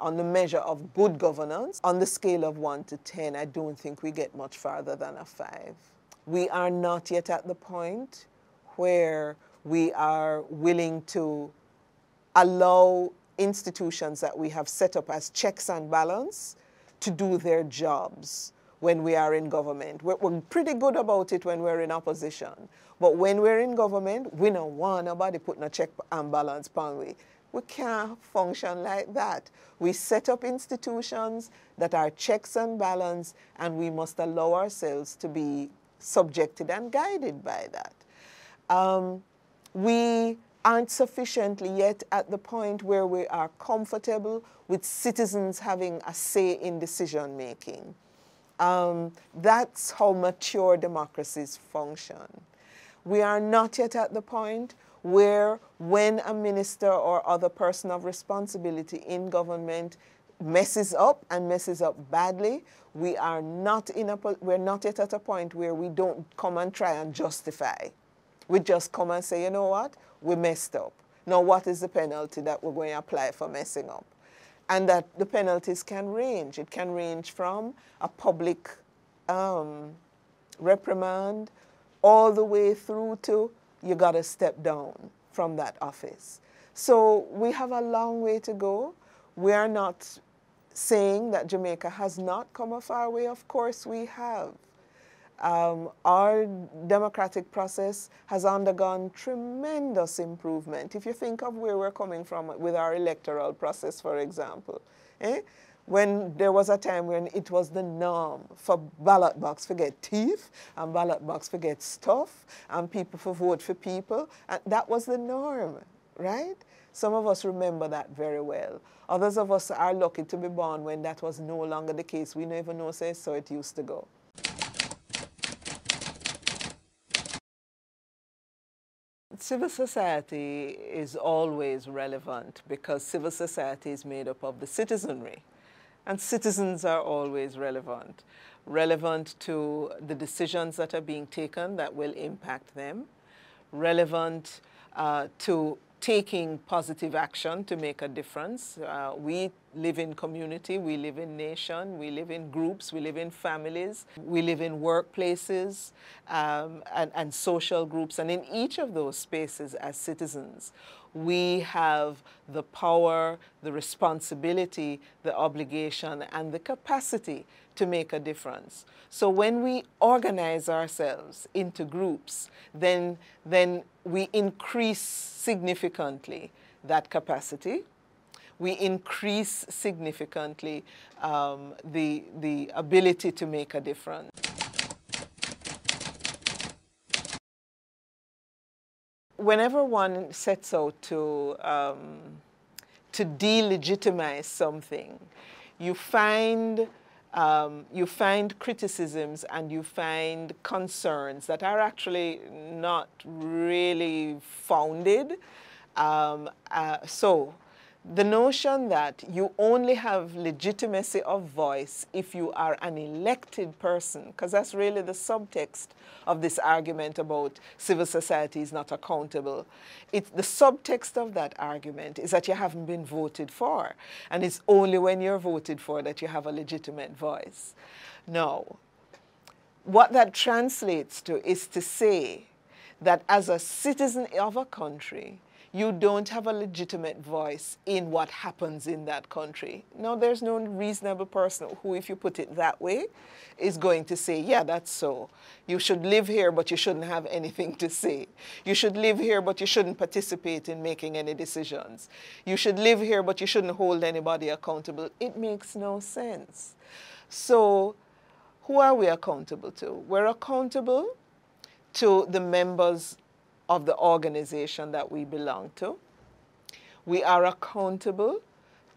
on the measure of good governance, on the scale of 1 to 10, I don't think we get much farther than a 5. We are not yet at the point where we are willing to allow institutions that we have set up as checks and balance to do their jobs when we are in government. We're pretty good about it when we're in opposition. But when we're in government, we don't want nobody putting a check and balance upon we. We can't function like that. We set up institutions that are checks and balance, and we must allow ourselves to be subjected and guided by that. We aren't sufficiently yet at the point where we are comfortable with citizens having a say in decision making. That's how mature democracies function. We are not yet at the point where when a minister or other person of responsibility in government messes up and messes up badly, we're not yet at a point where we don't come and try and justify. We just come and say, you know what, we messed up. Now what is the penalty that we're going to apply for messing up? And that the penalties can range. It can range from a public reprimand all the way through to you got to step down from that office. So we have a long way to go. We are not saying that Jamaica has not come a far way. Of course we have. Our democratic process has undergone tremendous improvement. If you think of where we're coming from with our electoral process, for example, when there was a time when it was the norm for ballot box to get teeth and ballot box to get stuff and people to vote for people, and that was the norm, right? Some of us remember that very well. Others of us are lucky to be born when that was no longer the case. We never know, say, so it used to go. Civil society is always relevant because civil society is made up of the citizenry. And citizens are always relevant. Relevant to the decisions that are being taken that will impact them. Relevant to taking positive action to make a difference. We live in community, we live in nation, we live in groups, we live in families, we live in workplaces and social groups. And in each of those spaces as citizens, we have the power, the responsibility, the obligation, and the capacity to make a difference. So when we organize ourselves into groups, then we increase significantly that capacity. We increase significantly the ability to make a difference. Whenever one sets out to delegitimize something, you find criticisms and you find concerns that are actually not really founded. So the notion that you only have legitimacy of voice if you are an elected person, because that's really the subtext of this argument about civil society is not accountable. The subtext of that argument is that you haven't been voted for, and it's only when you're voted for that you have a legitimate voice. No. What that translates to is to say that as a citizen of a country, you don't have a legitimate voice in what happens in that country. Now, there's no reasonable person who, if you put it that way, is going to say, yeah, that's so. You should live here, but you shouldn't have anything to say. You should live here, but you shouldn't participate in making any decisions. You should live here, but you shouldn't hold anybody accountable. It makes no sense. So who are we accountable to? We're accountable to the members of the organization that we belong to. We are accountable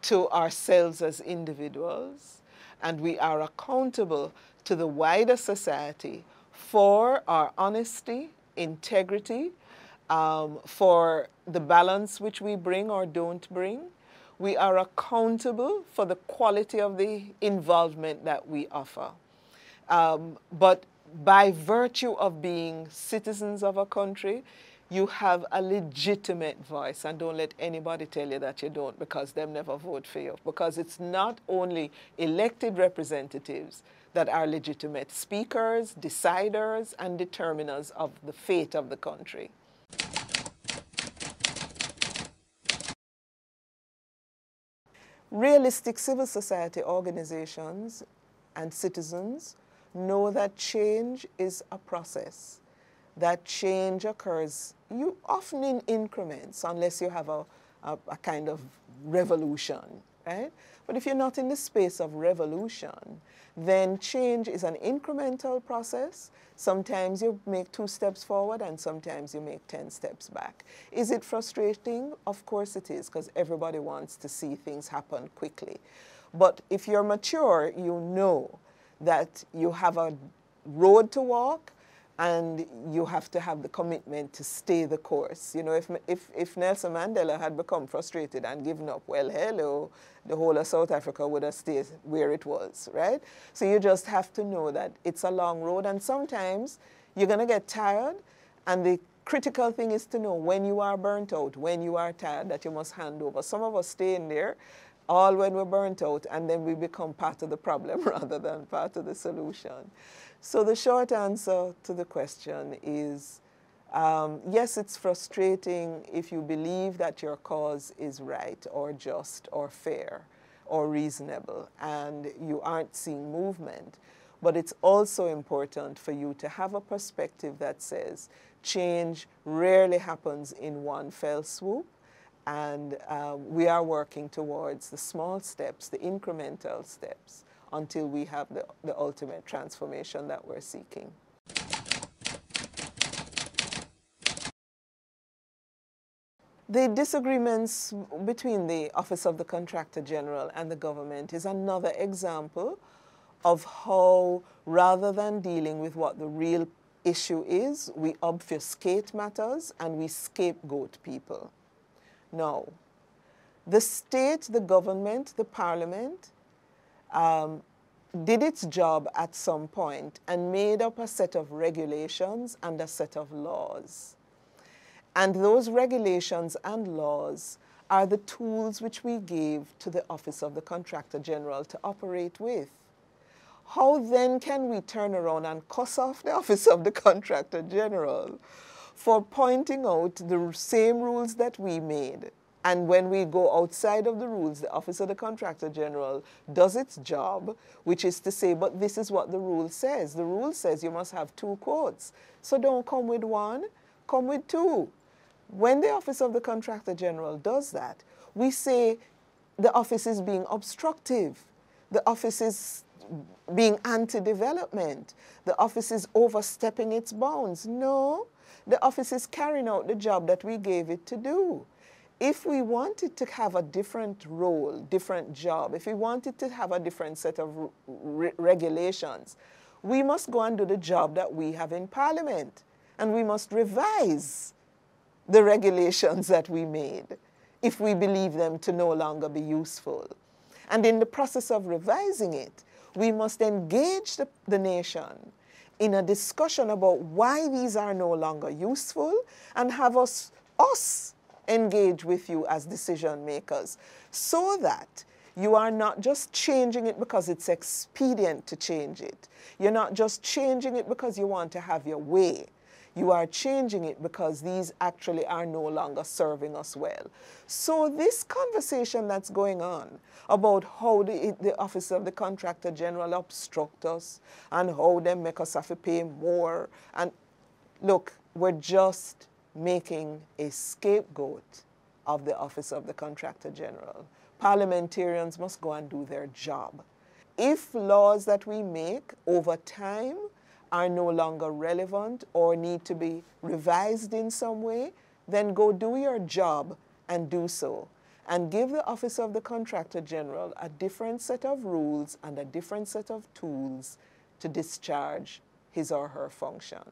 to ourselves as individuals, and we are accountable to the wider society for our honesty, integrity, for the balance which we bring or don't bring. We are accountable for the quality of the involvement that we offer. But by virtue of being citizens of a country, you have a legitimate voice, and don't let anybody tell you that you don't, because them never vote for you. Because it's not only elected representatives that are legitimate speakers, deciders, and determiners of the fate of the country. Realistic civil society organizations and citizens know that change is a process, that change occurs often in increments, unless you have a kind of revolution, right? But if you're not in the space of revolution, then change is an incremental process. Sometimes you make 2 steps forward and sometimes you make 10 steps back. Is it frustrating? Of course it is, because everybody wants to see things happen quickly. But if you're mature, you know that you have a road to walk, and you have to have the commitment to stay the course. You know, if Nelson Mandela had become frustrated and given up, well, hello, the whole of South Africa would have stayed where it was, right? So you just have to know that it's a long road, and sometimes you're going to get tired, and the critical thing is to know when you are burnt out, when you are tired, that you must hand over. Some of us stay in there all when we're burnt out, and then we become part of the problem rather than part of the solution. So the short answer to the question is, yes, it's frustrating if you believe that your cause is right or just or fair or reasonable and you aren't seeing movement. But it's also important for you to have a perspective that says change rarely happens in one fell swoop. And we are working towards the small steps, the incremental steps, until we have the ultimate transformation that we're seeking. The disagreements between the Office of the Contractor General and the government is another example of how, rather than dealing with what the real issue is, we obfuscate matters and we scapegoat people. Now, the state, the government, the parliament did its job at some point and made up a set of regulations and a set of laws. And those regulations and laws are the tools which we gave to the Office of the Contractor General to operate with. How then can we turn around and cuss off the Office of the Contractor General for pointing out the same rules that we made? And when we go outside of the rules, the Office of the Contractor General does its job, which is to say, but this is what the rule says. The rule says you must have 2 quotes. So don't come with 1, come with 2. When the Office of the Contractor General does that, we say the office is being obstructive. The office is being anti-development. The office is overstepping its bounds. No, the office is carrying out the job that we gave it to do. If we wanted to have a different role, different job, if we wanted to have a different set of regulations, we must go and do the job that we have in Parliament. And we must revise the regulations that we made if we believe them to no longer be useful. And in the process of revising it, we must engage the nation in a discussion about why these are no longer useful and have us engage with you as decision makers, so that you are not just changing it because it's expedient to change it. You're not just changing it because you want to have your way. You are changing it because these actually are no longer serving us well. So this conversation that's going on about how the Office of the Contractor General obstruct us and how they make us have to pay more. And look, we're just making a scapegoat of the Office of the Contractor General. Parliamentarians must go and do their job. If laws that we make over time are no longer relevant or need to be revised in some way, then go do your job and do so. And give the Office of the Contractor General a different set of rules and a different set of tools to discharge his or her function.